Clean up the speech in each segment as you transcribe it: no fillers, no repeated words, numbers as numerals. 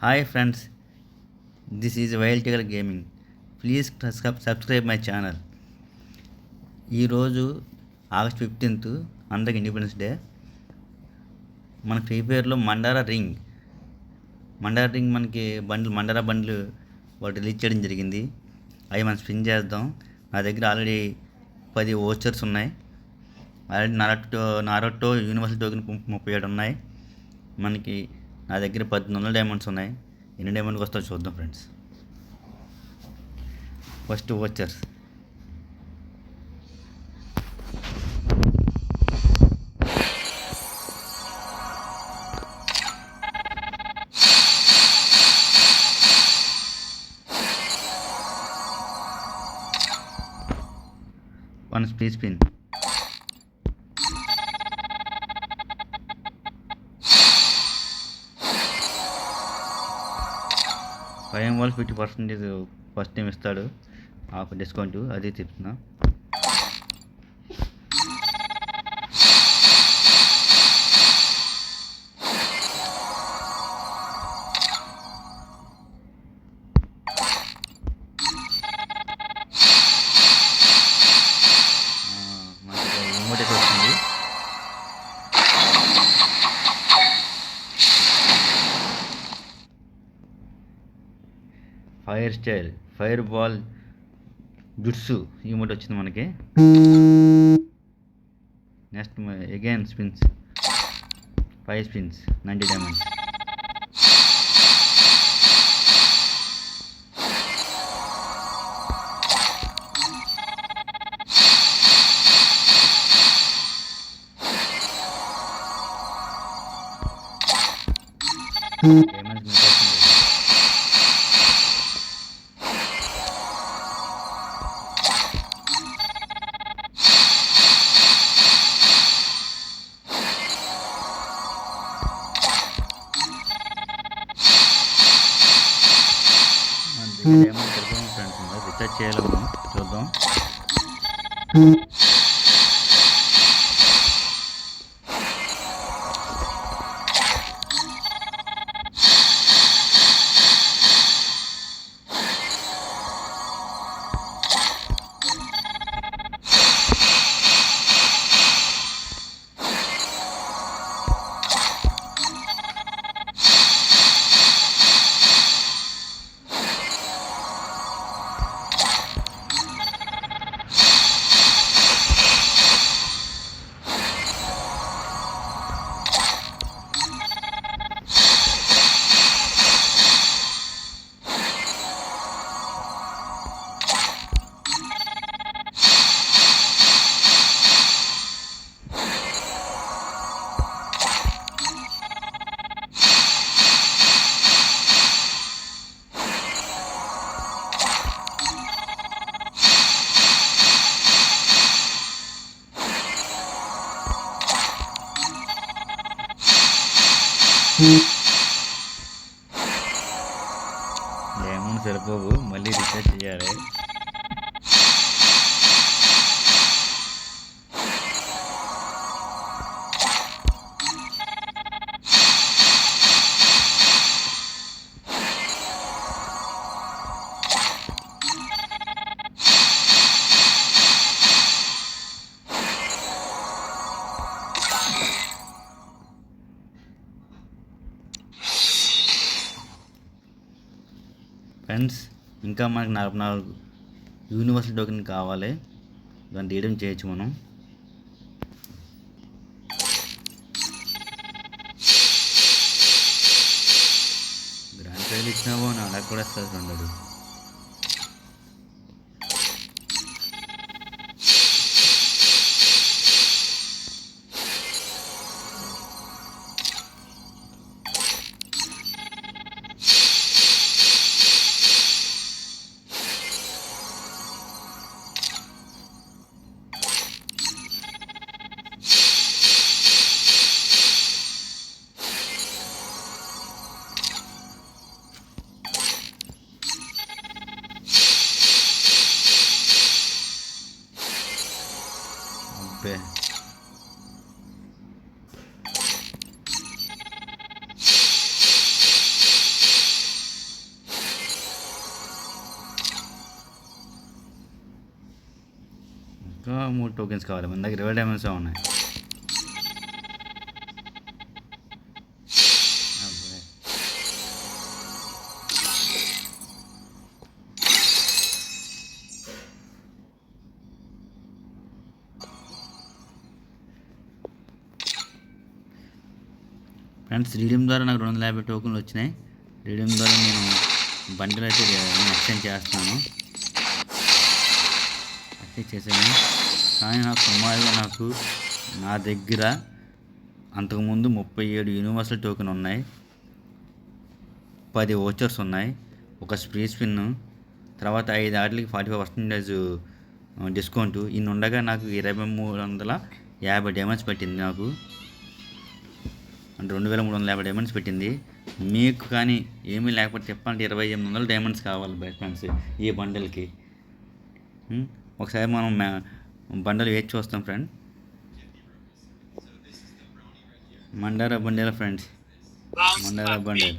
Hi friends, this is Wild Tiger Gaming. Please subscribe my channel. ఈరోజు August 15th అందరికి independence day. మన free ఫైర్లో మండారా ring మనకి మండారా బండ్లు వాటి రిలీజ్ చేయడం జరిగింది. అవి మనం స్పిన్ చేద్దాం. నా దగ్గర ఆల్రెడీ 10 ఓచర్స్ ఉన్నాయి. ఆల్రెడీ నారటో యూనివర్సల్ టోకెన్ 37 ఉన్నాయి. మనకి నా దగ్గర 1800 డైమండ్స్ ఉన్నాయి. ఎన్ని డైమండ్కి వస్తాయో చూద్దాం friends. First vouchers one spin 5 వాళ్ళు 50% ఫస్ట్ టైం ఇస్తాడు ఆఫ్ డిస్కౌంట్, అది చెప్తున్నా. మనకి ఇమోటెక్ వస్తుంది. ఫైర్ బాల్ జుట్సు ఇమోట్ వచ్చింది మనకి. Next again spins 5 spins 90 diamonds. Diamonds diamond సరిపోయింది ఫ్రెండ్స్. రీఛార్జ్ చేయాలి మనం, చూద్దాం. డైమండ్ సరిపోవు, మళ్ళీ రీఛార్జ్ చేయాలి. ఫ్రెండ్స్, ఇంకా మనకి 44 యూనివర్సల్ టోకెన్ కావాలి. దాన్ని తీయడం చేయొచ్చు మనం. గ్రాండ్ ప్రైజ్ ఇచ్చినావో నాకు కూడా వస్తుంది 200. ఇంకా 3 టోకెన్స్ కావాలి. మన దగ్గర 20 డైమండ్స్ ఉన్నాయి. అబ్బే. ఫ్రెండ్స్, రీడీమ్ ద్వారా నాకు 250 టోకెన్లు వచ్చినాయి. రీడీమ్ ద్వారా నేను బండిలు అయితే నేను ఎక్స్చేంజ్ చేస్తాను. ఎక్స్చేంజ్ చేశాను. కానీ నాకు సుమారుగా నా దగ్గర అంతకుముందు 37 యూనివర్సల్ టోకెన్ ఉన్నాయి, 10 ఓచర్స్ ఉన్నాయి, ఒక స్ప్రీ స్పిన్, తర్వాత 5 ఆటలకి 45% డిస్కౌంట్. ఇన్ని ఉండగా నాకు 2350 డైమండ్స్ పెట్టింది. నాకు అంటే 2350 డైమండ్స్ పెట్టింది. మీకు కానీ ఏమీ లేకపోతే చెప్పాలంటే 2800 డైమండ్స్ కావాలి ఫ్రెండ్స్ ఈ బండల్కి. ఒకసారి మనం బండలు వేచి చూస్తాం ఫ్రెండ్. మండారా బండేల ఫ్రెండ్స్, మండారా బండల్.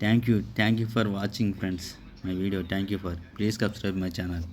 Thank you for watching friends my video. Thank you for please subscribe my channel.